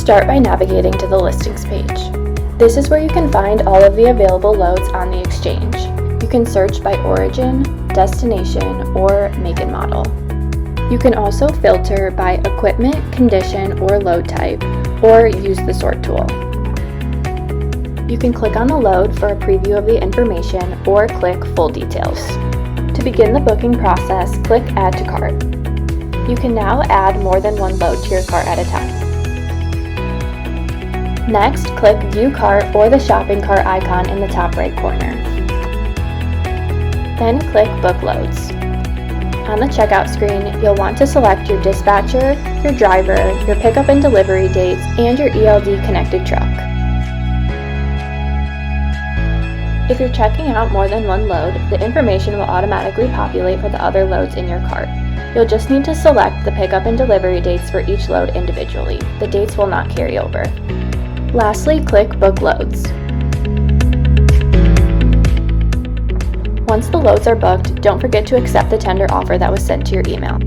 Start by navigating to the listings page. This is where you can find all of the available loads on the exchange. You can search by origin, destination, or make and model. You can also filter by equipment, condition, or load type, or use the sort tool. You can click on the load for a preview of the information or click full details. To begin the booking process, click Add to Cart. You can now add more than one load to your cart at a time. Next, click View Cart or the shopping cart icon in the top right corner. Then click Book Loads. On the checkout screen, you'll want to select your dispatcher, your driver, your pickup and delivery dates, and your ELD connected truck. If you're checking out more than one load, the information will automatically populate for the other loads in your cart. You'll just need to select the pickup and delivery dates for each load individually. The dates will not carry over. Lastly, click Book Loads. Once the loads are booked, don't forget to accept the tender offer that was sent to your email.